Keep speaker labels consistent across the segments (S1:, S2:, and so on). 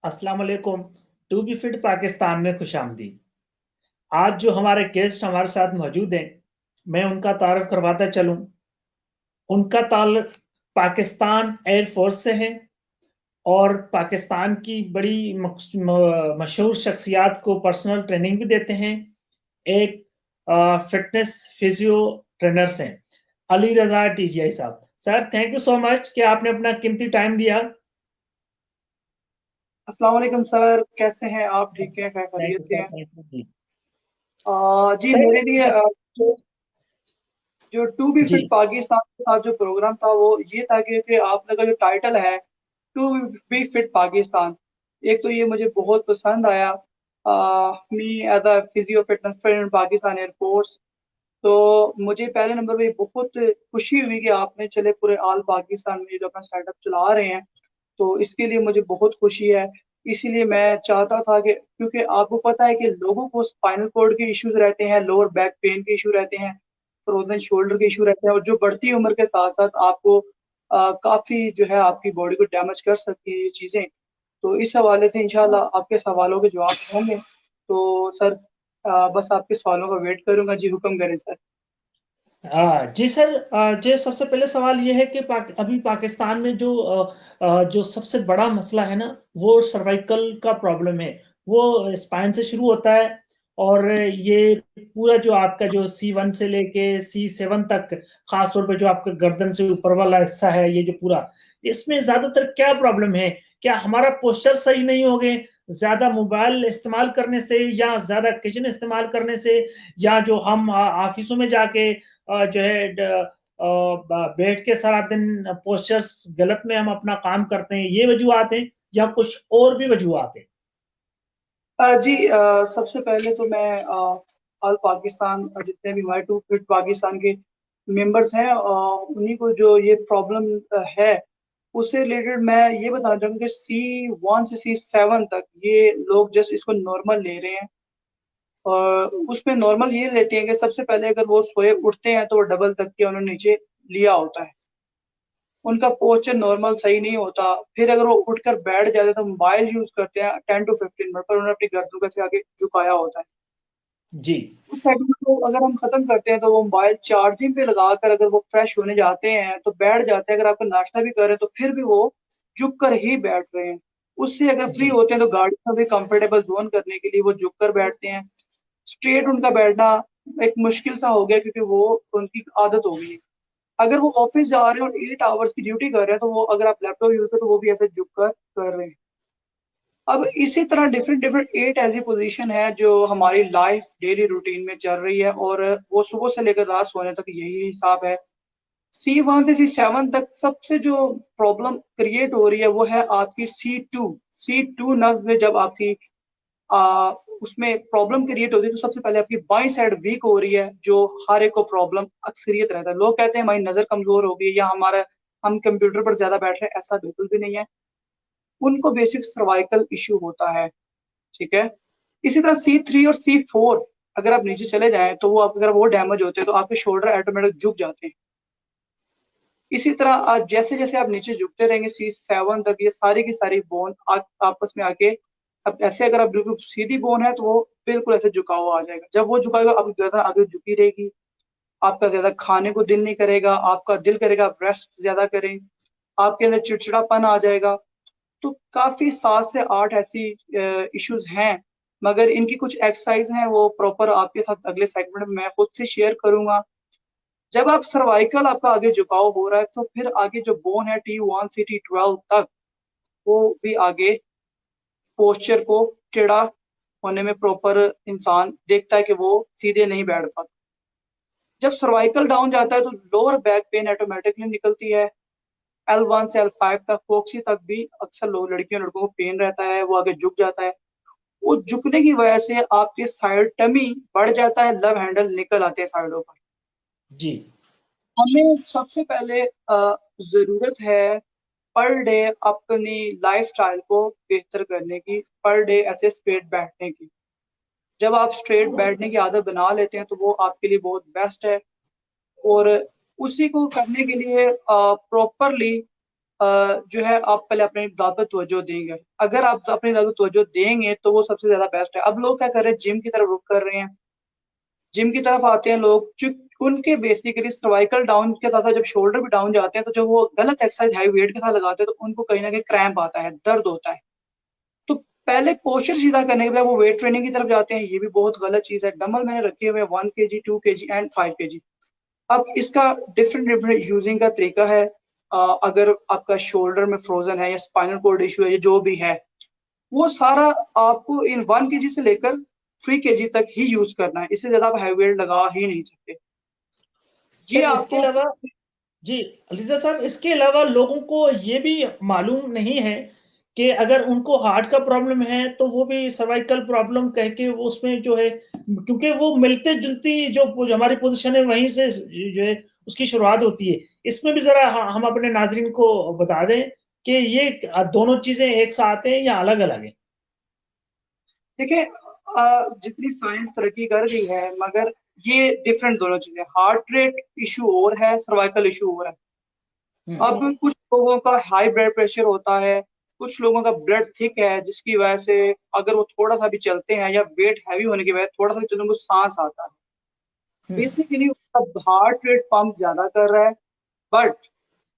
S1: अस्सलाम वालेकुम। To be fit Pakistan में खुशामदीद। आज जो हमारे गेस्ट हमारे साथ मौजूद हैं, मैं उनका तारुफ करवाता चलूं। उनका ताल्लुक पाकिस्तान एयरफोर्स से है और पाकिस्तान की बड़ी मशहूर शख्सियात को पर्सनल ट्रेनिंग भी देते हैं। एक फिटनेस फिजियो ट्रेनर्स हैं, अली रजा टीजीआई साहब। Sir, thank you so much कि आपने अपना कीमती टाइम दिया।
S2: अस्सलाम वालेकुम सर, कैसे हैं आप? ठीक हैं?
S1: थैंक
S2: खैरियत
S1: यू
S2: से
S1: सर,
S2: हैं?
S1: थैंक यू जी।
S2: जी
S1: सर,
S2: मेरे लिए जो जो टू बी फिट
S1: जी
S2: पाकिस्तान के साथ जो प्रोग्राम था वो ये था कि आपने का जो टाइटल है टू बी फिट पाकिस्तान, एक तो ये मुझे बहुत पसंद आया। Me as a physio fitness trainer in Pakistan Air Force, तो मुझे पहले नंबर पे बहुत खुशी हुई कि आपने चले पूरे ऑल पाकिस्तान में जो अपना सेटअप चला रहे हैं, तो इसके लिए मुझे बहुत खुशी है। इसीलिए मैं चाहता था कि क्योंकि आपको पता है कि लोगों को स्पाइनल कॉर्ड के इश्यूज रहते हैं, लोअर बैक पेन के इशू रहते हैं, फ्रोजन शोल्डर के इशू रहते हैं, और जो बढ़ती उम्र के साथ साथ आपको काफी जो है आपकी बॉडी को डैमेज कर सकती है ये चीजें। तो इस हवाले से इंशाल्लाह आपके सवालों के जवाब होंगे। तो सर, बस आपके सवालों का वेट करूंगा। जी हुक्म करें सर।
S1: जी सर, जो सबसे पहले सवाल ये है कि अभी पाकिस्तान में जो सबसे बड़ा मसला है ना, वो सर्वाइकल का प्रॉब्लम है। वो स्पाइन से शुरू होता है और ये पूरा जो आपका जो C1 से लेके C7 तक, खास तौर पे जो आपका गर्दन से ऊपर वाला हिस्सा है, ये जो पूरा, इसमें ज्यादातर क्या प्रॉब्लम है? क्या हमारा पोस्चर सही नहीं हो गए, ज्यादा मोबाइल इस्तेमाल करने से, या ज्यादा किचन इस्तेमाल करने से, या जो हम ऑफिसों में जाके जो है बैठ के सारा दिन पोस्चर्स गलत में हम अपना काम करते हैं, ये वजूहत हैं या कुछ और भी वजूहत हैं?
S2: जी, सबसे पहले तो मैं ऑल पाकिस्तान, जितने भी हमारे टू फिट पाकिस्तान के मेंबर्स हैं, उन्हीं को जो ये प्रॉब्लम है उससे रिलेटेड मैं ये बताना चाहूँगा कि C1 से C7 तक ये लोग जस्ट इसको नॉर्मल ले रहे हैं। और उसमें नॉर्मल ये लेते हैं कि सबसे पहले अगर वो सोए उठते हैं तो वो डबल तकिया उन्होंने नीचे लिया होता है, उनका पोस्चर नॉर्मल सही नहीं होता। फिर अगर वो उठकर बैठ जाते हैं तो मोबाइल यूज करते हैं 10 to 15 मिनट पर, उन्होंने अपनी गर्दन का से आगे झुकाया होता है।
S1: जी
S2: उस सेगमेंट को अगर हम खत्म करते हैं तो वो मोबाइल चार्जिंग पे लगाकर अगर वो फ्रेश होने जाते हैं तो बैठ जाते हैं। अगर आपको नाश्ता भी कर रहे हैं तो फिर भी वो झुक कर ही बैठ रहे हैं। उससे अगर फ्री
S1: जी
S2: होते हैं तो गाड़ी में भी कंफर्टेबल जोन करने के लिए वो झुक कर बैठते हैं। स्ट्रेट उनका बैठना एक मुश्किल सा हो गया क्योंकि वो उनकी आदत हो गई है। अगर वो ऑफिस जा रहे हैं और 8 आवर्स की ड्यूटी कर रहे हैं तो वो अगर आप लैपटॉप यूज करें तो वो भी ऐसे झुक कर रहे हैं। अब इसी तरह डिफरेंट डिफरेंट 8 ऐसी पोजीशन है जो हमारी लाइफ डेली रूटीन में चल रही है, और वो सुबह से लेकर रात सोने तक यही हिसाब है। C1 से C7 तक सबसे जो प्रॉब्लम क्रिएट हो रही है वो है आपकी C2 नर्व में। जब आपकी आ, उसमें प्रॉब्लम क्रिएट होती है तो सबसे पहले आपकी बाई साइड वीक हो रही है, जो हर एक को प्रॉब्लम अक्सरियत रहता है। लोग कहते हैं हमारी नजर कमजोर हो गई है या हमारा हम कंप्यूटर पर ज्यादा बैठ रहे हैं, ऐसा बिल्कुल भी नहीं है। उनको बेसिक सर्वाइकल इश्यू होता है। ठीक है। इसी तरह C3 और C4 अगर आप नीचे चले जाएं तो वो अगर वो डैमेज होते हैं तो आपके शोल्डर ऑटोमेटिक झुक जाते हैं। इसी तरह जैसे जैसे आप नीचे झुकते रहेंगे C7 तक ये सारी की सारी बोन आपस में आके, अब ऐसे अगर आप बिल्कुल सीधी बोन है तो वो बिल्कुल ऐसे झुका हुआ आ जाएगा। जब वो झुकाएगा आपकी गर्दन आगे झुकी रहेगी, आपका ज्यादा खाने को दिल नहीं करेगा, आपका दिल करेगा आप रेस्ट ज्यादा करें, आपके अंदर चिड़चिड़ापन आ जाएगा। तो काफी 7 से 8 ऐसी इश्यूज हैं, मगर इनकी कुछ एक्सरसाइज हैं वो प्रॉपर आपके साथ अगले सेगमेंट में मैं खुद से शेयर करूंगा। जब आप सर्वाइकल आपका आगे झुकाव हो रहा है तो फिर आगे जो बोन है T1 से T12 तक वो भी आगे पोस्चर को टेढ़ा होने में प्रॉपर इंसान देखता है कि वो सीधे नहीं बैठ पाता। जब सर्वाइकल डाउन जाता है तो लोअर बैक पेन ऑटोमेटिकली निकलती है। L1 से L5 तक, फोक्सी तक भी अक्सर लोग लड़कियों लड़कों को पेन रहता है, वो आगे झुक जाता है। वो झुकने की वजह से आपके साइड टमी बढ़ जाता है, लव हैंडल निकल आते हैं साइडों पर।
S1: जी
S2: हमें सबसे पहले जरूरत है पर डे अपनी लाइफस्टाइल को बेहतर करने की, पर डे ऐसे स्ट्रेट बैठने की। जब आप स्ट्रेट बैठने की आदत बना लेते हैं तो वो आपके लिए बहुत बेस्ट है। और उसी को करने के लिए प्रॉपरली जो है आप पहले अपनी ज़ात पर तवज्जो देंगे। अगर आप अपनी ज़ात पर तवज्जो देंगे तो वो सबसे ज़्यादा बेस्ट है। अब लोग क्या कर रहे हैं, जिम की तरफ रुख कर रहे हैं। जिम की तरफ आते हैं लोग, उनके बेसिकली सर्वाइकल डाउन के साथ साथ जब शोल्डर भी डाउन जाते हैं, तो जब वो गलत एक्सरसाइज हाई वेट के साथ लगाते हैं तो उनको कहीं ना कहीं क्रैम्प आता है, दर्द होता है। तो पहले पोस्चर सीधा करने के बाद वो वेट ट्रेनिंग की तरफ जाते हैं, ये भी बहुत गलत चीज है। डंबल मैंने रखे हुए 1 kg, 2 kg एंड 5 kg। अब इसका डिफरेंट डिफरेंट यूजिंग का तरीका है। अगर आपका शोल्डर में फ्रोजन है या स्पाइनल कोड इशू है या जो भी है, वो सारा आपको इन 1 kg से लेकर 3 kg तक ही यूज करना है। इससे ज्यादा आप हैवी वेट लगा ही नहीं सकते। ये
S1: सर इसके
S2: आपको
S1: अलावा, जी अलीजा साहब, इसके अलावा लोगों को ये भी मालूम नहीं है कि अगर उनको हार्ट का प्रॉब्लम है तो वो भी सर्वाइकल प्रॉब्लम कह के वो उसमें जो है, क्योंकि वो मिलते जुलती जो हमारी पोजीशन है वहीं से जो है उसकी शुरुआत होती है। इसमें भी जरा हम अपने नाजरीन को बता दें कि ये दोनों चीजें एक साथ हैं या अलग अलग हैं।
S2: देखिए, जितनी साइंस तरक्की कर रही है, मगर ये डिफरेंट दोनों चीजें। हार्ट रेट इशू और है, सर्वाइकल इशू और है। अब कुछ लोगों का हाई ब्लड प्रेशर होता है, कुछ लोगों का ब्लड थिक है, जिसकी वजह से अगर वो थोड़ा सा भी चलते हैं या वेट हैवी होने की वजह से थोड़ा सा भी चलते हैं, उनको सांस आता है। बेसिकली उसका हार्ट रेट पंप ज्यादा कर रहा है, बट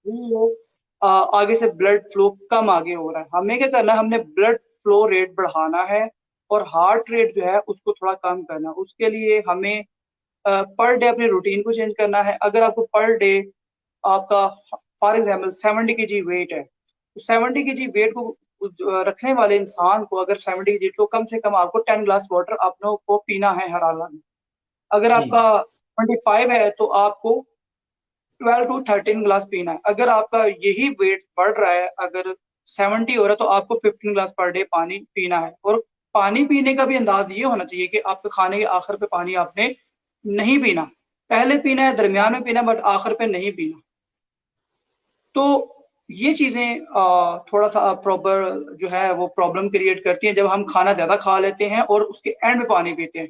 S2: वो आगे से ब्लड फ्लो कम आगे हो रहा है। हमें क्या करना है, हमने ब्लड फ्लो रेट बढ़ाना है और हार्ट रेट जो है उसको थोड़ा कम करना है। उसके लिए हमें पर डे अपने रूटीन को चेंज करना है। अगर आपको पर डे आपका फॉर एग्जाम्पल 70 kg वेट है, तो 70 kg वेट को रखने वाले इंसान को, अगर 70 kg तो कम से कम आपको 10 ग्लास वाटर अपनों को पीना है हर हाल में। अगर
S1: जी
S2: आपका 25 है तो आपको 12 to 13 ग्लास पीना है। अगर आपका यही वेट बढ़ रहा है, अगर 70 हो रहा है, तो आपको 15 ग्लास पर डे पानी पीना है। और पानी पीने का भी अंदाज ये होना चाहिए कि आपके खाने के आखिर पे पानी आपने नहीं पीना, पहले पीना है, दरमियान में पीना, बट आखिर पे नहीं पीना। तो ये चीजें थोड़ा सा प्रॉपर जो है वो प्रॉब्लम क्रिएट करती हैं जब हम खाना ज्यादा खा लेते हैं और उसके एंड में पानी पीते हैं।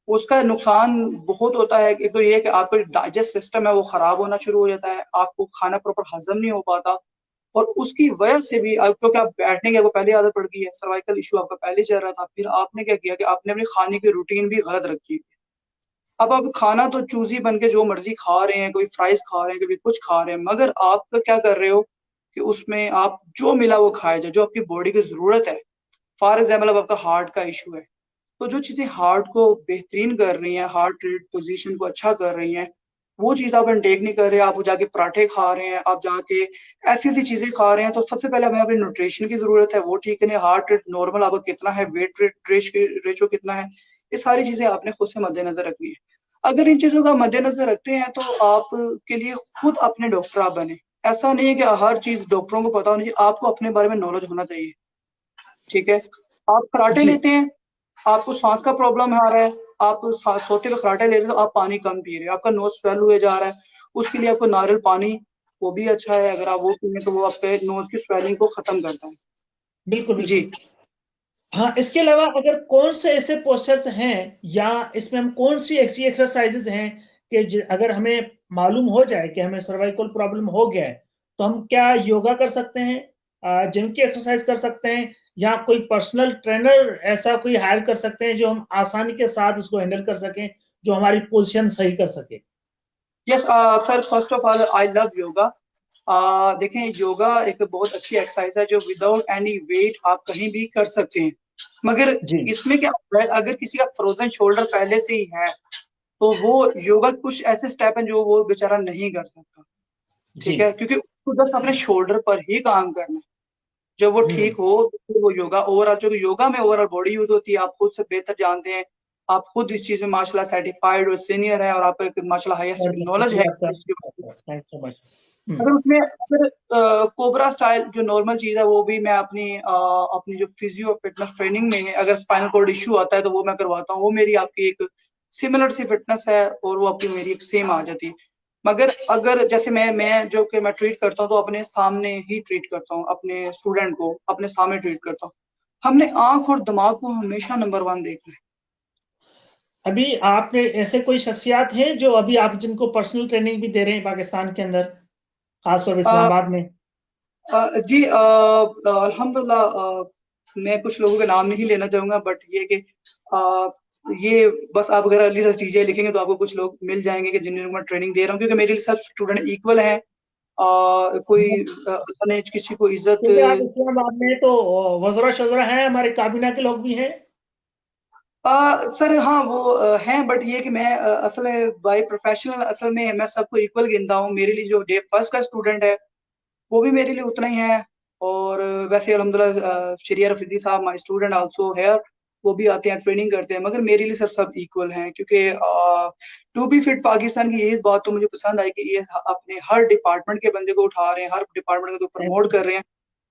S2: उसका नुकसान बहुत होता है। एक तो ये है कि आपका डाइजेस्ट सिस्टम है वो खराब होना शुरू हो जाता है, आपको खाना प्रॉपर हजम नहीं हो पाता। और उसकी वजह से भी क्योंकि आप बैठने की आपको पहले आदत पड़ गई है, सर्वाइकल इशू आपका पहले चल रहा था, फिर आपने क्या किया कि आपने अपनी खाने की रूटीन भी गलत रखी। अब आप खाना तो चूजी बन के जो मर्जी खा रहे हैं, कोई फ्राइज खा रहे हैं, कभी कुछ खा रहे हैं, मगर आप तो क्या कर रहे हो कि उसमें आप जो मिला वो खाए जाए, जो आपकी बॉडी की जरूरत है। फॉर एग्जाम्पल अब आपका हार्ट का इशू है, तो जो चीजें हार्ट को बेहतरीन कर रही हैं, हार्ट रेट पोजीशन को अच्छा कर रही हैं, वो चीज आप इंटेक नहीं कर रहे। आप जाके पराठे खा रहे हैं, आप जाके ऐसी ऐसी चीजें खा रहे हैं। तो सबसे पहले हमें अपनी न्यूट्रिशन की जरूरत है, वो ठीक है। हार्ट रेट नॉर्मल आपका कितना है, वेट रेट रेशो कितना है, ये सारी चीजें आपने खुद से मद्देनजर रखनी है। अगर इन चीजों का मद्देनजर रखते हैं तो आप के लिए खुद अपने डॉक्टर आप बने। ऐसा नहीं है कि हर चीज डॉक्टरों को पता होनी चाहिए, आपको अपने बारे में नॉलेज होना चाहिए। ठीक है, आप कराटे
S1: जी।
S2: लेते हैं, आपको सांस का प्रॉब्लम आ रहा है, आप सोते हुए कराटे ले रहे हो, तो आप पानी कम पी रहे हो, आपका नोज स्वेल हुए जा रहा है, उसके लिए आपको नारियल पानी वो भी अच्छा है। अगर आप वो पीएं तो वो आपके नोज की स्वेलिंग को खत्म करता है।
S1: बिल्कुल
S2: जी।
S1: बिल्कुल। हाँ, इसके अलावा अगर कौन से ऐसे पोस्चर्स हैं या इसमें हम कौन सी ऐसी एक्सरसाइजेज हैं कि अगर हमें मालूम हो जाए कि हमें सर्वाइकल प्रॉब्लम हो गया है तो हम क्या योगा कर सकते हैं, जिम की एक्सरसाइज कर सकते हैं, या कोई पर्सनल ट्रेनर ऐसा कोई हायर कर सकते हैं जो हम आसानी के साथ उसको हैंडल कर सकें, जो हमारी पोजीशन सही कर सके।
S2: Yes sir, first of all I love yoga. देखें, योगा एक बहुत अच्छी एक्सरसाइज है जो विदाउट एनी वेट आप कहीं भी कर सकते हैं। मगर
S1: जी
S2: इसमें क्या होता है, अगर किसी का फ्रोजन शोल्डर पहले से ही है तो वो योगा कुछ ऐसे स्टेप हैं जो वो बेचारा नहीं कर सकता।
S1: जी।
S2: ठीक है, क्योंकि उसको बस अपने शोल्डर पर ही काम करना है। जब वो ठीक हो तो फिर वो योगा ओवरऑल, जो योगा में ओवरऑल बॉडी यूज होती है, आप खुद से बेहतर जानते हैं। आप खुद इस चीज में माशाल्लाह सर्टिफाइड और सीनियर है, और आपको एक माशाल्लाह हाईएस्ट नॉलेज है
S1: शुक्रिया सर,
S2: इसके बारे में।
S1: Thank so much.
S2: अगर उसमें अगर कोबरा स्टाइल जो नॉर्मल चीज है वो भी मैं अपनी जो फिजियो फिटनेस ट्रेनिंग में है, अगर स्पाइनल कोड इश्यू आता है तो वो मैं करवाता हूँ। वो मेरी आपकी एक सिमिलर सी फिटनेस है और वो आपकी मेरी एक सेम आ जाती है। मगर अगर जैसे मैं जो कि मैं ट्रीट करता हूँ तो अपने सामने ही ट्रीट करता हूँ, अपने स्टूडेंट को अपने सामने ट्रीट करता हूँ। हमने आंख और दिमाग को हमेशा नंबर 1 देखना है।
S1: अभी आपने ऐसे कोई शख्सियात हैं जो अभी आप जिनको पर्सनल ट्रेनिंग भी दे रहे हैं पाकिस्तान के अंदर, खासतौर पर
S2: अ,
S1: इस्लामाबाद में?
S2: जी, अल्हम्दुलिल्लाह, मैं कुछ लोगों के नाम नहीं लेना चाहूंगा, बट ये कि ये बस आप अगर अली चीजें लिखेंगे तो आपको कुछ लोग मिल जाएंगे कि जिन्हें मैं ट्रेनिंग दे रहा हूँ, क्योंकि मेरे लिए सब स्टूडेंट इक्वल हैं। कोई अल्लाह ने किसी को इज्जत।
S1: क्योंकि आप इस्लामाबाद में तो वज़रा शज़रा हैं, हमारे काबीना के लोग भी हैं।
S2: सर हाँ, वो हैं, बट ये कि मैं असल में बाय प्रोफेशनल असल में मैं सबको इक्वल गिनता हूँ। मेरे लिए जो डे फर्स्ट का स्टूडेंट है वो भी मेरे लिए उतना ही है। और वैसे अल्हम्दुलिल्लाह शरिया रफीदी साहब माय स्टूडेंट आल्सो हेयर, वो भी आते हैं, ट्रेनिंग करते हैं, मगर मेरे लिए सर सब इक्वल हैं, क्योंकि टू बी फिट पाकिस्तान की ये बात तो मुझे पसंद आई कि ये अपने हर डिपार्टमेंट के बंदे को उठा रहे हैं, हर डिपार्टमेंट को प्रमोट कर रहे हैं।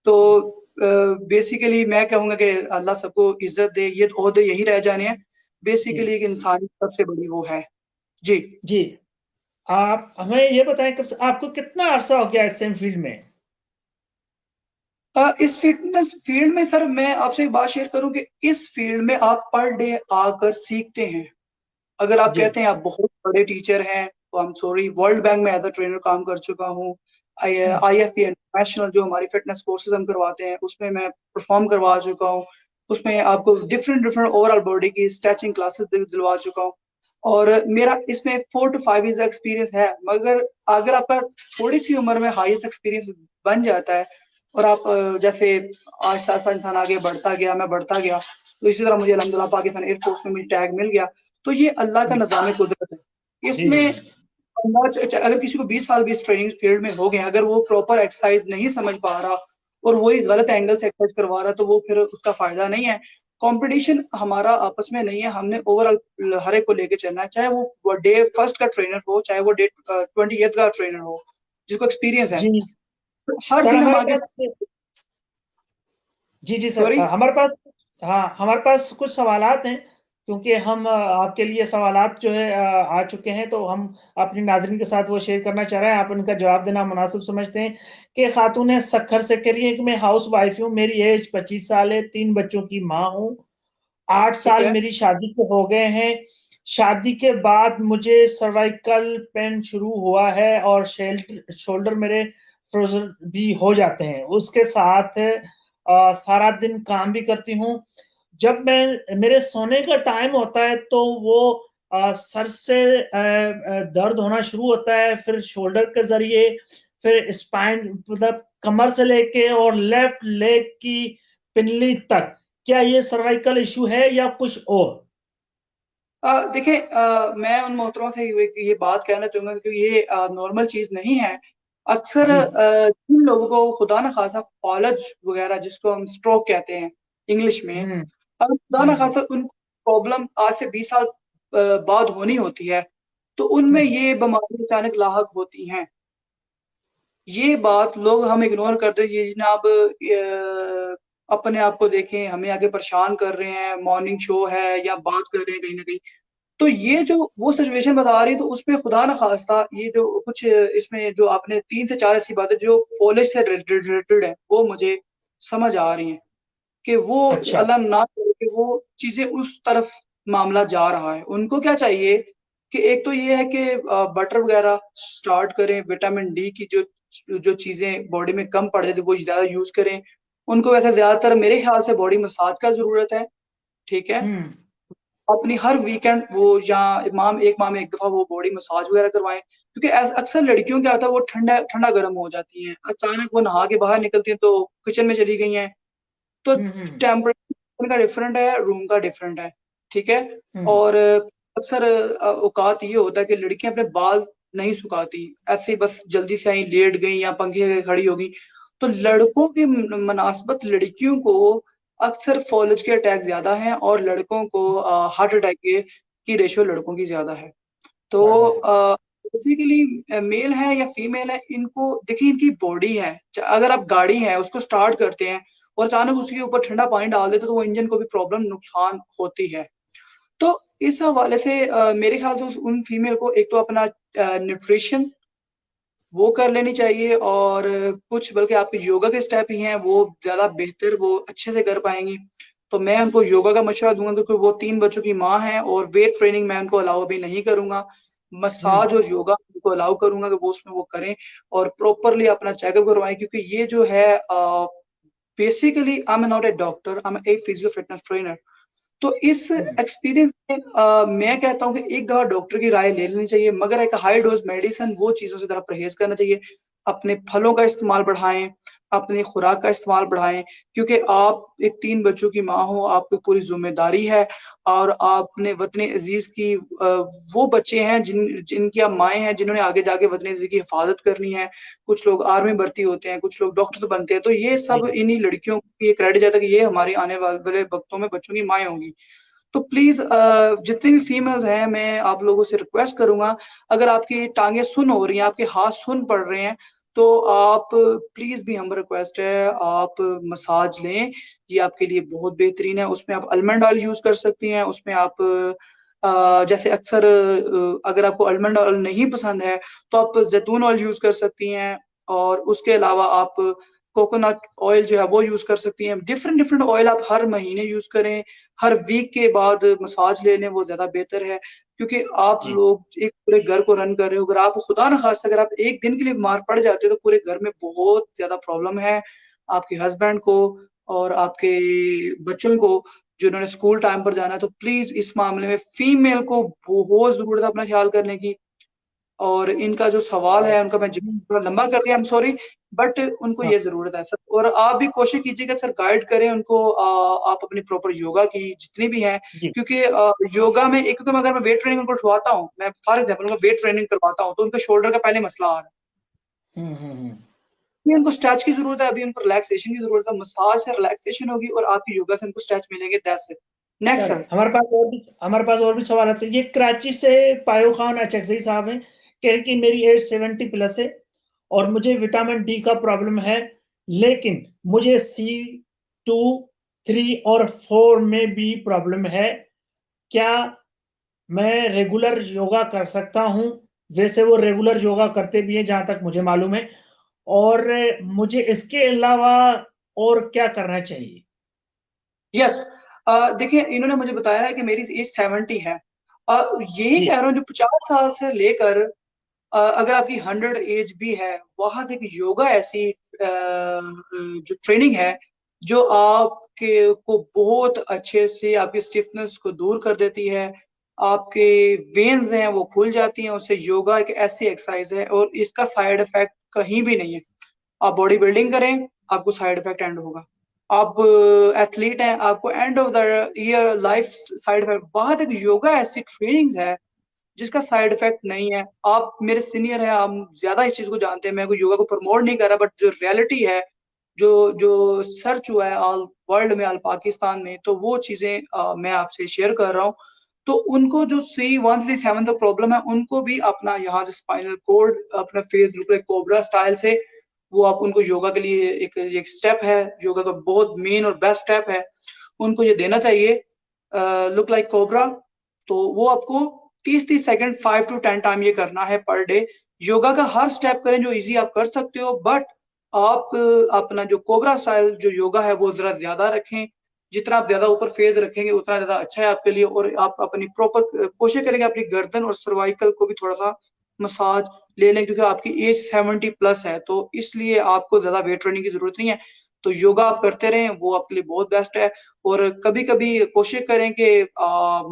S2: तो बेसिकली मैं कहूंगा कि अल्लाह सबको इज्जत दे, ये ओहदे यही रह जाने हैं।
S1: जी
S2: बेसिकली एक इंसान सबसे बड़ी वो है। जी।
S1: जी। आप हमें ये बताएं, कब से आपको कितना अरसा हो गया इस सेम फील्ड में?
S2: इस फिटनेस फील्ड में सर मैं आपसे एक बात शेयर करूं कि इस फील्ड में आप पर डे आकर सीखते हैं। अगर आप
S1: जी।
S2: कहते हैं आप बहुत बड़े टीचर हैं, तो I am sorry, world bank में एज अ ट्रेनर काम कर चुका हूँ।
S1: हम्म,
S2: IFP इंटरनेशनल जो हमारी फिटनेस कोर्सेज हम करवाते हैं उसमें मैं परफॉर्म करवा चुका हूँ। उसमें आपको डिफरेंट डिफरेंट ओवरऑल बॉडी की स्ट्रेचिंग क्लासेस दिलवा चुका हूँ। और मेरा इसमें 4 to 5 years एक्सपीरियंस है। मगर अगर आपका थोड़ी सी उम्र में हाईएस्ट एक्सपीरियंस बन जाता है और आप जैसे आहिस्ता आहिस्ता इंसान आगे बढ़ता गया, मैं बढ़ता गया, तो इसी तरह मुझे अल्हम्दुलिल्लाह पाकिस्तान एयरफोर्स में मुझे टैग मिल गया। तो ये अल्लाह का
S1: जी
S2: निज़ाम कुदरत है।
S1: जी जी।
S2: इसमें अगर किसी को 20 साल भी इस ट्रेनिंग फील्ड में हो गए, अगर वो प्रॉपर एक्सरसाइज नहीं समझ पा रहा और वही गलत एंगल से एक्सरसाइज करवा रहा, तो वो फिर उसका फायदा नहीं है। कंपटीशन हमारा आपस में नहीं है, हमने ओवरऑल हर एक को लेके चलना है, चाहे वो डे फर्स्ट का ट्रेनर हो, चाहे वो डे 20 ईयर्स का ट्रेनर हो, जिसको एक्सपीरियंस है।
S1: जी
S2: हर
S1: सर,
S2: दिन हम
S1: हमारे
S2: आगे।
S1: पास, जी जी सर,
S2: सॉरी।
S1: हमारे पास, हाँ हमारे पास कुछ सवालात हैं। क्योंकि हम आपके लिए सवालात जो है आ चुके हैं, तो हम अपनी नाज़रीन के साथ वो शेयर करना चाह रहे हैं। आप उनका जवाब देना मुनासिब समझते हैं? कि खातून है सखर से कह रही है कि मैं हाउस वाइफ हूँ, मेरी एज 25 साल है, 3 बच्चों की माँ हूँ, आठ
S2: ठीक
S1: साल
S2: है।
S1: मेरी शादी को हो गए हैं। शादी के बाद मुझे सर्वाइकल पेन शुरू हुआ है और शोल्डर मेरे फ्रोजन भी हो जाते हैं। उसके साथ सारा दिन काम भी करती हूँ। जब मैं मेरे सोने का टाइम होता है तो वो सर से दर्द होना शुरू होता है, फिर शोल्डर के जरिए, फिर स्पाइन मतलब कमर से लेके और लेफ्ट लेग की पिनली तक। क्या ये सर्वाइकल इशू है या कुछ और?
S2: देखिए, मैं उन मोहतरों से ये बात कहना चाहूंगा कि ये नॉर्मल चीज नहीं है। अक्सर
S1: जी।
S2: जिन लोगों को खुदा न खासा फॉलज वगैरह, जिसको हम स्ट्रोक कहते हैं इंग्लिश में,
S1: हम्म
S2: अब खुदा न
S1: हम्म
S2: खासा उनको प्रॉब्लम आज से 20 साल बाद होनी होती है, तो उनमें
S1: हम्म
S2: ये बीमारी अचानक लाहक होती हैं। ये बात लोग हम इग्नोर करते हैं, ये जनाब अपने आप को देखें, हमें आगे परेशान कर रहे हैं, मॉर्निंग शो है या बात कर रहे हैं कहीं ना कहीं। तो ये जो वो सिचुएशन बता रही है, तो उसमें खुदा ना खास्ता ये जो कुछ इसमें जो आपने 3 से 4 ऐसी बातें जो फॉलेज से रिलेटेड है, वो मुझे समझ आ रही हैं कि वो
S1: अच्छा।
S2: अल्लाह ना करे कि वो चीजें उस तरफ मामला जा रहा है। उनको क्या चाहिए कि एक तो ये है कि बटर वगैरह स्टार्ट करें, विटामिन डी की जो जो चीजें बॉडी में कम पड़ जाती है वो ज्यादा यूज करें। उनको वैसे ज्यादातर मेरे ख्याल से बॉडी मसाज का जरूरत है। ठीक है।
S1: हम्म
S2: अपनी हर वीकेंड वो या एक माह में एक दफा वो बॉडी मसाज वगैरह करवाएं, क्योंकि अक्सर लड़कियों क्या होता है वो ठंडा ठंडा गर्म हो जाती हैं, अचानक वो नहा के बाहर निकलती हैं तो किचन में चली गई हैं। तो
S1: हम्म
S2: टेम्परेचर का डिफरेंट है, रूम का डिफरेंट है। ठीक है।
S1: हम्म
S2: और अक्सर औकात ये होता है कि लड़कियां अपने बाल नहीं सुखाती, ऐसे ही बस जल्दी से आई लेट गई या पंखे के खड़ी हो गई। तो लड़कों की मुनासबत लड़कियों को अक्सर फॉलेज के अटैक ज्यादा हैं, और लड़कों को हार्ट अटैक की रेशियो लड़कों की ज्यादा है। तो
S1: ज्यादा है।
S2: बेसिकली मेल है या फीमेल है, इनको देखिए, इनकी बॉडी है। अगर आप गाड़ी है उसको स्टार्ट करते हैं और अचानक उसके ऊपर ठंडा पानी डाल देते, तो वो इंजन को भी प्रॉब्लम नुकसान होती है। तो इस हवाले से मेरे ख्याल से उन फीमेल को एक तो अपना न्यूट्रिशन वो कर लेनी चाहिए, और कुछ बल्कि आपके योगा के स्टेप ही हैं वो ज्यादा बेहतर वो अच्छे से कर पाएंगी। तो मैं उनको योगा का मशवरा दूंगा, क्योंकि वो 3 बच्चों की माँ है, और वेट ट्रेनिंग मैं उनको अलाउ भी नहीं करूंगा।
S1: हम्म।
S2: मसाज और योगा उनको अलाउ करूंगा कि वो उसमें वो करें और प्रॉपरली अपना चेकअप करवाएं, क्योंकि ये जो है basically I am not a doctor, I am a physio fitness trainer. तो इस
S1: हम्म।
S2: एक्सपीरियंस में मैं कहता हूँ कि एक दफा डॉक्टर की राय ले लेनी चाहिए, मगर एक हाई डोज मेडिसिन वो चीजों से जरा परहेज करना चाहिए। अपने फलों का इस्तेमाल बढ़ाएं, अपनी खुराक का इस्तेमाल बढ़ाएं, क्योंकि आप एक 3 बच्चों की माँ हो, आपकी पूरी जिम्मेदारी है। और आपने वतन अजीज की वो बच्चे हैं जिनकी आप माएँ हैं, जिन्होंने आगे जाके वतन अजीज की हिफाजत करनी है। कुछ लोग आर्मी भर्ती होते हैं, कुछ लोग डॉक्टर बनते हैं, तो ये
S1: जी।
S2: सब इन्हीं लड़कियों को ये क्रेडिट जाता है कि ये हमारे आने वाले वक्तों में बच्चों की माएँ होंगी। तो प्लीज जितनी भी फीमेल्स हैं, मैं आप लोगों से रिक्वेस्ट करूंगा, अगर आपकी टांगे सुन हो रही हैं, आपके हाथ सुन पड़ रहे हैं, तो आप प्लीज भी हम रिक्वेस्ट है, आप मसाज लें। ये आपके लिए बहुत बेहतरीन है। उसमें आप आलमंड ऑयल यूज कर सकती हैं, उसमें आप जैसे अक्सर अगर आपको आलमंड ऑयल नहीं पसंद है तो आप जैतून ऑयल यूज कर सकती हैं। और उसके अलावा आप कोकोनट ऑयल जो है वो यूज कर सकती हैं। डिफरेंट डिफरेंट ऑयल आप हर महीने यूज करें, हर वीक के बाद मसाज ले लें, वो ज्यादा बेहतर है। क्योंकि आप
S1: जी।
S2: लोग एक पूरे घर को रन कर रहे हो, अगर आप खुदा न खास्ता अगर आप एक दिन के लिए बीमार पड़ जाते हो तो पूरे घर में बहुत ज्यादा प्रॉब्लम है। आपके हस्बैंड को और आपके बच्चों को जिन्होंने स्कूल टाइम पर जाना है, तो प्लीज इस मामले में फीमेल को बहुत जरूरत है अपना ख्याल करने की। और इनका जो सवाल है उनका मैं
S1: हम्म।
S2: थोड़ा लंबा कर दिया, आई एम सॉरी, बट उनको
S1: हाँ।
S2: ये जरूरत है सर। और आप भी कोशिश कीजिएगा सर, गाइड करें उनको, आप अपनी प्रॉपर योगा की जितनी भी है,
S1: जी।
S2: क्योंकि योगा में एक, क्योंकि अगर मैं वेट ट्रेनिंग उनको उठवाता हूँ, मैं फॉर एग्जाम्पल उनको वेट ट्रेनिंग करवाता हूँ, तो उनके शोल्डर का पहले मसला आ रहा है।
S1: हम्म।
S2: अभी उनको स्ट्रेच की जरूरत है, अभी उनको रिलैक्सेशन की जरूरत है, मसाज से रिलैक्सेशन होगी और आपकी योगा से उनको स्ट्रेच मिलेंगे, that's it. Next
S1: sir
S2: sir.
S1: हमारे पास और भी सवाल आते हैं। ये कराची से पायो खान अचकजई साहब हैं, कह रहे कि मेरी एज 70+ है और मुझे विटामिन डी का प्रॉब्लम है, लेकिन मुझे C2, 3 और 4 में भी प्रॉब्लम है। क्या मैं रेगुलर योगा कर सकता हूँ? वैसे वो रेगुलर योगा करते भी हैं जहां तक मुझे मालूम है। और मुझे इसके अलावा और क्या करना चाहिए?
S2: यस, देखिए इन्होंने मुझे बताया है कि मेरी एज 70 है। यही कह
S1: जी।
S2: रहा हूँ, जो 50 साल से लेकर अगर आपकी 100 एज भी है, वहां तक योगा ऐसी जो ट्रेनिंग है जो आपके को बहुत अच्छे से आपकी स्टिफनेस को दूर कर देती है। आपके वेन्स हैं वो खुल जाती हैं उससे। योगा एक ऐसी एक्सरसाइज है और इसका साइड इफेक्ट कहीं भी नहीं है। आप बॉडी बिल्डिंग करें, आपको साइड इफेक्ट एंड होगा। आप एथलीट हैं, आपको end of the year life side effect. वहां तक योगा ऐसी ट्रेनिंग्स है जिसका साइड इफेक्ट नहीं है। आप मेरे सीनियर हैं, आप ज्यादा इस चीज को जानते हैं, मैं कोई योगा को प्रमोट नहीं कर रहा, बट जो रियलिटी है, जो जो सर्च हुआ है ऑल वर्ल्ड में, ऑल पाकिस्तान में, तो वो चीजें मैं आपसे शेयर कर रहा हूँ। तो उनको जो C1 से 7 तक प्रॉब्लम है, उनको भी अपना यहाँ से स्पाइनल कोड अपना फेस बिल्कुल कोबरा स्टाइल से, वो आप उनको योगा के लिए एक स्टेप है, योगा का बहुत मेन और बेस्ट स्टेप है, उनको ये देना चाहिए, लुक लाइक कोबरा। तो वो आपको 30-30 सेकंड 5 to 10 टाइम ये करना है पर डे। योगा का हर स्टेप करें जो इजी आप कर सकते हो, बट आप अपना जो कोबरा स्टाइल जो योगा है वो जरा ज्यादा रखें। जितना आप ज्यादा ऊपर फेज रखेंगे उतना ज्यादा अच्छा है आपके लिए। और आप अपनी प्रॉपर कोशिश करेंगे अपनी गर्दन और सर्वाइकल को भी थोड़ा सा मसाज ले लें, क्योंकि आपकी एज 70+ है, तो इसलिए आपको ज्यादा वेट ट्रेनिंग की जरूरत नहीं है। तो योगा आप करते रहें, वो आपके लिए बहुत बेस्ट है। और कभी कभी कोशिश करें कि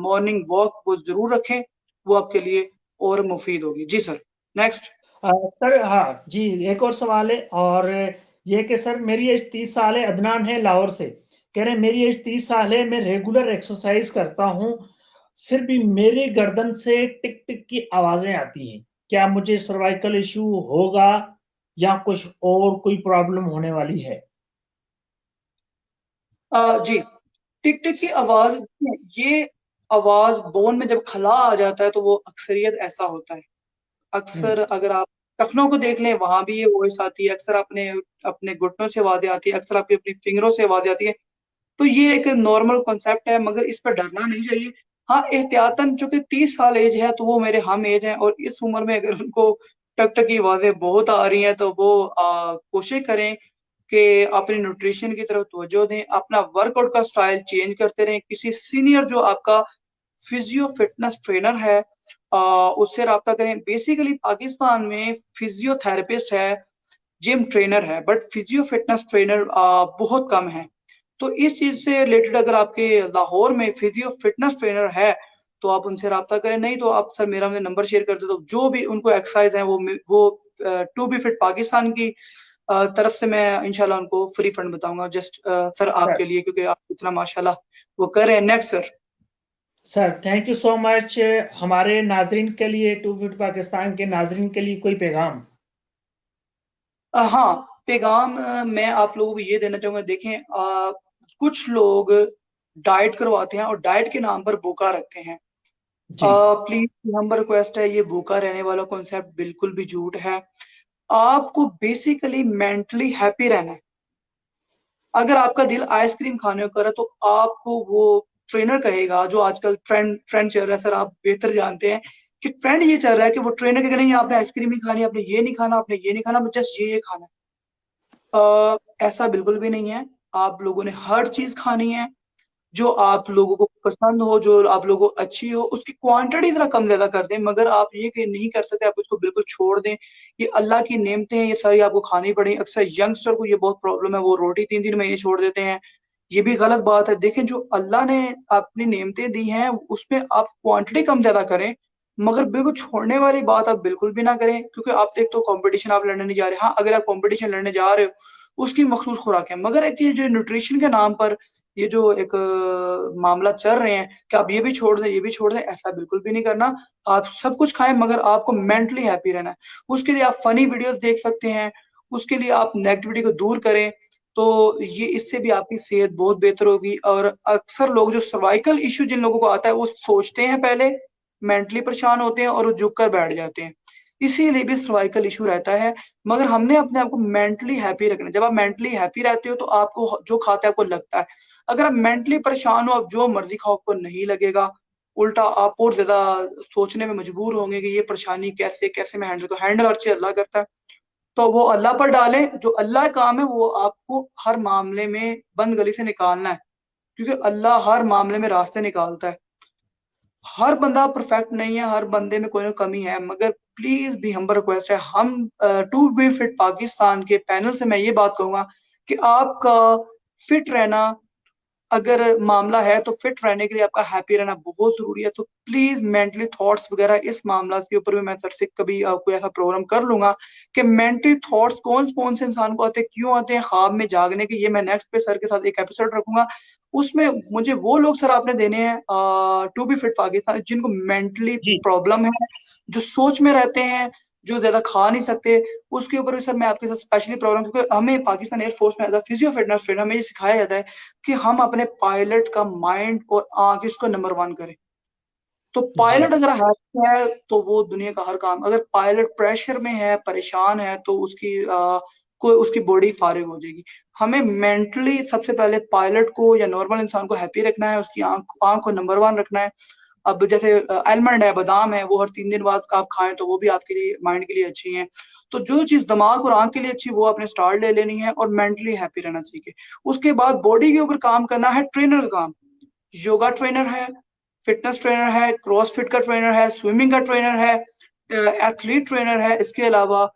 S2: मॉर्निंग वॉक वो जरूर रखें, वो आपके लिए और मुफीद होगी। जी सर। नेक्स्ट।
S1: सर हाँ जी, एक और सवाल है। और ये कि सर मेरी एज 30 साल है, अदनान है लाहौर से, कह रहे हैं मेरी एज 30 साल है, मैं रेगुलर एक्सरसाइज करता हूँ, फिर भी मेरी गर्दन से टिक टिक की आवाजें आती हैं। क्या मुझे सर्वाइकल इशू होगा या कुछ और कोई प्रॉब्लम होने वाली है?
S2: जी, टिक टिक की आवाज, ये आवाज बोन में जब खला आ जाता है तो वो अक्सरियत ऐसा होता है।
S1: हम्म।
S2: अक्सर अगर आप टखनों को देख लें, वहां भी ये वॉइस आती है अक्सर, अपने अपने घुटनों से आवाजें आती है अक्सर, आपकी अपनी फिंगरों से आवाजें आती है। तो ये एक नॉर्मल कॉन्सेप्ट है, मगर इस पर डरना नहीं चाहिए। हाँ, एहतियातन, चूंकि 30 साल एज है तो वो मेरे हम एज हैं, और इस उम्र में अगर उनको टक टक की आवाजें बहुत आ रही हैं तो वो कोशिश करें कि अपनी न्यूट्रिशन की तरफ तवज्जो दें, अपना वर्कआउट का स्टाइल चेंज करते रहें। किसी सीनियर जो आपका फिजियो फिटनेस ट्रेनर है, उससे रब्ता करें। बेसिकली पाकिस्तान में फिजियोथेरेपिस्ट है, जिम ट्रेनर है, बट फिजियो फिटनेस ट्रेनर बहुत कम है। तो इस चीज से रिलेटेड अगर आपके लाहौर में फिजियो फिटनेस ट्रेनर है तो आप उनसे रब्ता करें, नहीं तो आप सर मेरा नंबर शेयर कर दो, तो जो भी उनको एक्सरसाइज है वो टू बी फिट पाकिस्तान की तरफ से मैं इंशाल्लाह उनको फ्री फंड बताऊंगा, जस्ट सर
S1: सर
S2: आपके लिए, क्योंकि आप इतना माशाल्लाह वो कर रहे हैं। Next sir.
S1: Sir thank you so much. हमारे नाजरीन के लिए, टू फिट पाकिस्तान के नाजरीन के लिए कोई पैगाम?
S2: हाँ, पैगाम मैं आप लोगों को ये देना चाहूंगा। देखें, कुछ लोग डाइट करवाते हैं और डाइट के नाम पर भूखा रखते हैं।
S1: जी।
S2: प्लीज नंबर रिक्वेस्ट है, ये भूखा रहने वाला कॉन्सेप्ट बिल्कुल भी झूठ है। आपको बेसिकली मेंटली हैप्पी रहना है। अगर आपका दिल आइसक्रीम खाने को कर रहा है तो आपको वो ट्रेनर कहेगा, जो आजकल ट्रेंड ट्रेंड चल रहा है, सर आप बेहतर जानते हैं कि ट्रेंड ये चल रहा है कि वो ट्रेनर कहेगा नहीं आपने आइसक्रीम नहीं खानी, आपने ये नहीं खाना, आपने ये नहीं खाना, जस्ट ये खाना है। ऐसा बिल्कुल भी नहीं है। आप लोगों ने हर चीज खानी है जो आप लोगों को पसंद हो, जो आप लोगों को अच्छी हो, उसकी क्वांटिटी जरा कम ज्यादा कर दें। मगर आप ये कि नहीं कर सकते, आप उसको बिल्कुल छोड़ दें। ये अल्लाह की नेमतें हैं, ये सारी आपको खानी पड़ेगी। अक्सर यंगस्टर को ये बहुत प्रॉब्लम है, वो रोटी 3 3 महीने छोड़ देते हैं। ये भी गलत बात है। देखें, जो अल्लाह ने अपनी नेमतें दी हैं उसमें आप क्वांटिटी कम ज्यादा करें, मगर बिल्कुल छोड़ने वाली बात आप बिल्कुल भी ना करें। क्योंकि आप एक तो कंपटीशन आप लड़ने नहीं जा रहे। हाँ, अगर आप कंपटीशन लड़ने जा रहे हो उसकी मखसूस खुराक है, मगर एक चीज जो न्यूट्रिशन के नाम पर ये जो एक मामला चल रहे हैं कि आप ये भी छोड़ दें, ये भी छोड़ दें, ऐसा बिल्कुल भी नहीं करना। आप सब कुछ खाएं, मगर आपको मेंटली हैप्पी रहना है। उसके लिए आप फनी वीडियोस देख सकते हैं, उसके लिए आप नेगेटिविटी को दूर करें, तो ये इससे भी आपकी सेहत बहुत बेहतर होगी। और अक्सर लोग जो सर्वाइकल इश्यू जिन लोगों को आता है वो सोचते हैं पहले, मेंटली परेशान होते हैं और वो झुक कर बैठ जाते हैं, इसीलिए भी सर्वाइकल इशू रहता है। मगर हमने अपने आप को मेंटली हैप्पी रखना है। जब आप मेंटली हैप्पी रहते हो तो आपको जो खाते हैं आपको लगता है। अगर आप मेंटली परेशान हो, आप जो मर्जी खाओ आपको नहीं लगेगा, उल्टा आप और ज्यादा सोचने में मजबूर होंगे कि ये परेशानी कैसे कैसे मैं हैंडल करूं। हैंडल हर चीज अल्लाह करता है, तो वो अल्लाह पर डालें। जो अल्लाह का काम है वो आपको हर मामले में बंद गली से निकालना है, क्योंकि अल्लाह हर मामले में रास्ते निकालता है। हर बंदा परफेक्ट नहीं है, हर बंदे में कोई ना कमी है, मगर प्लीज भी हम्बल रिक्वेस्ट है, हम टू बी फिट पाकिस्तान के पैनल से मैं ये बात कहूंगा कि आपका फिट रहना अगर मामला है तो फिट रहने के लिए आपका हैप्पी रहना बहुत जरूरी है। तो प्लीज मेंटली थॉट्स वगैरह इस मामला के ऊपर भी मैं सर से कभी कोई ऐसा प्रोग्राम कर लूंगा कि मेंटली थॉट्स कौन कौन से इंसान को आते हैं, क्यों आते हैं, ख्वाब में जागने के, ये मैं नेक्स्ट पे सर के साथ एक एपिसोड रखूंगा। उसमें मुझे वो लोग सर आपने देने हैं टू बी फिट पाकिस्तान जिनको मेंटली
S1: जी।
S2: प्रॉब्लम है, जो सोच में रहते हैं, जो ज्यादा खा नहीं सकते। उसके ऊपर भी सर मैं आपके साथ स्पेशली प्रोग्राम, क्योंकि हमें पाकिस्तान एयरफोर्स में as a physio fitness trainer हमें ये सिखाया जाता है कि हम अपने पायलट का माइंड और आंख इसको नंबर वन करें। तो
S1: जी।
S2: पायलट अगर हैप्पी है तो वो दुनिया का हर काम, अगर पायलट प्रेशर में है, परेशान है, तो उसकी कोई उसकी बॉडी फारिग हो जाएगी। हमें मेंटली सबसे पहले पायलट को या नॉर्मल इंसान को हैप्पी रखना है, उसकी आंख आंख को नंबर वन रखना है। अब जैसे आलमंड है, बादाम है, वो हर 3 दिन बाद आप खाएं तो वो भी आपके लिए माइंड के लिए अच्छी है। तो जो चीज दिमाग और आंख के लिए अच्छी वो आपने स्टार्ट ले लेनी है और मेंटली हैप्पी रहना चाहिए। उसके बाद बॉडी के ऊपर काम करना है, ट्रेनर का काम। योगा ट्रेनर है, फिटनेस ट्रेनर है, क्रॉसफिट का ट्रेनर है, स्विमिंग का ट्रेनर है, एथलीट ट्रेनर है, इसके अलावा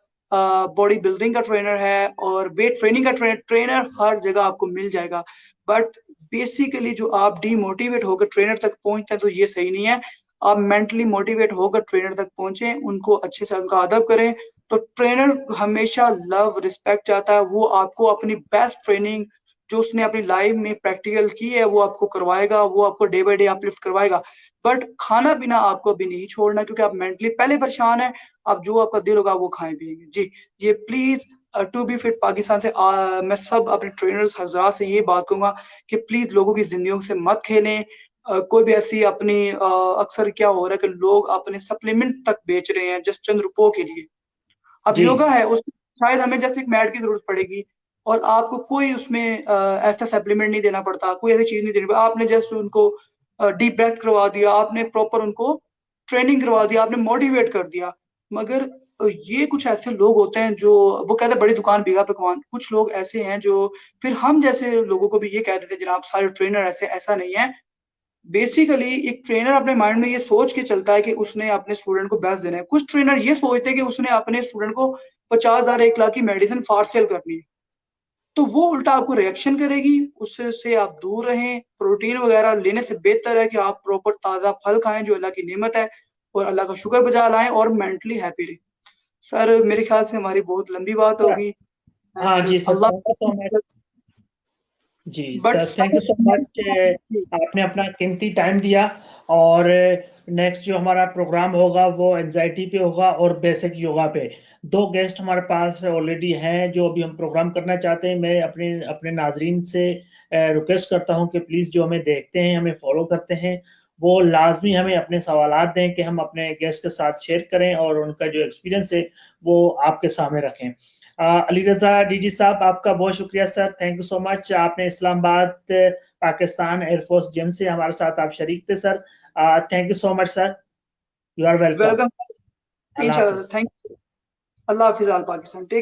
S2: बॉडी बिल्डिंग का ट्रेनर है और वेट ट्रेनिंग का ट्रेनर। ट्रेनर हर जगह आपको मिल जाएगा। बट बेसिकली जो आप डीमोटिवेट होकर ट्रेनर तक पहुंचते हैं तो ये सही नहीं है। आप मेंटली मोटिवेट होकर ट्रेनर तक पहुंचे, उनको अच्छे से उनका अदब करें। तो ट्रेनर हमेशा लव रिस्पेक्ट चाहता है, वो आपको अपनी बेस्ट ट्रेनिंग जो उसने अपनी लाइफ में प्रैक्टिकल की है वो आपको करवाएगा, वो आपको डे बाय डे अपलिफ्ट करवाएगा। बट खाना पीना आपको भी नहीं छोड़ना, क्योंकि आप मेंटली पहले परेशान है। आप जो आपका दिल होगा वो खाएं पिएंगे जी। ये please to be fit Pakistan से मैं सब अपने ट्रेनर्स हजरात से ये बात कहूंगा कि प्लीज लोगों की जिंदगियों से मत खेलें। कोई भी ऐसी अपनी अक्सर क्या हो रहा है कि लोग अपने सप्लीमेंट तक बेच रहे हैं जस्ट चंद रुपयों के लिए। अब
S1: जी।
S2: योगा है उसमें शायद हमें जैसे एक मैट की जरूरत पड़ेगी और आपको कोई उसमें ऐसा सप्लीमेंट नहीं देना पड़ता, कोई ऐसी चीज नहीं देनी पड़ती। आपने जस्ट उनको डीप ब्रेथ करवा दिया, आपने प्रॉपर उनको ट्रेनिंग करवा दिया, आपने मोटिवेट कर दिया। मगर ये कुछ ऐसे लोग होते हैं जो वो कहते हैं बड़ी दुकान बीघा पकवान। कुछ लोग ऐसे हैं जो फिर हम जैसे लोगों को भी ये कह देते हैं जनाब सारे ट्रेनर ऐसे, ऐसा नहीं है। बेसिकली एक ट्रेनर अपने माइंड में ये सोच के चलता है कि उसने अपने स्टूडेंट को बेस्ट देना है। कुछ ट्रेनर ये सोचते हैं कि उसने अपने स्टूडेंट को 50,000 1 लाख की मेडिसिन फाड़ सेल करनी है, तो वो उल्टा आपको रिएक्शन करेगी, उससे आप दूर रहें। प्रोटीन वगैरह लेने से बेहतर है कि आप प्रॉपर ताज़ा फल खाएं जो अल्लाह की नेमत है, और अल्लाह का शुक्र बजा लाएं और मेंटली हैप्पी रहें। सर मेरे ख्याल से हमारी बहुत लंबी बात होगी
S1: हाँ
S2: एंड
S1: जी sir,
S2: Allah,
S1: thank you so much. जी
S2: but
S1: sir, thank you so much, आपने अपना कीमती टाइम दिया। और नेक्स्ट जो हमारा प्रोग्राम होगा वो एंजाइटी पे होगा और बेसिक योगा पे। दो गेस्ट हमारे पास ऑलरेडी हैं जो अभी हम प्रोग्राम करना चाहते हैं। मैं अपने अपने नाजरीन से रिक्वेस्ट करता हूं कि प्लीज़ जो हमें देखते हैं, हमें फॉलो करते हैं, वो लाजमी हमें अपने सवालात दें कि हम अपने गेस्ट के साथ शेयर करें और उनका जो एक्सपीरियंस है वो आपके सामने रखें। अली रजा डीजी साहब, आपका बहुत शुक्रिया sir, thank you so much. आपने इस्लामाबाद पाकिस्तान एयरफोर्स जिम से हमारे साथ आप शरीक थे sir. Thank you so much sir, you are welcome.
S2: Welcome.
S1: अल्लाह
S2: इंशाल्लाह,
S1: हाफिज।
S2: Thank you. अल्लाह हाफिज, आल पाकिस्तान।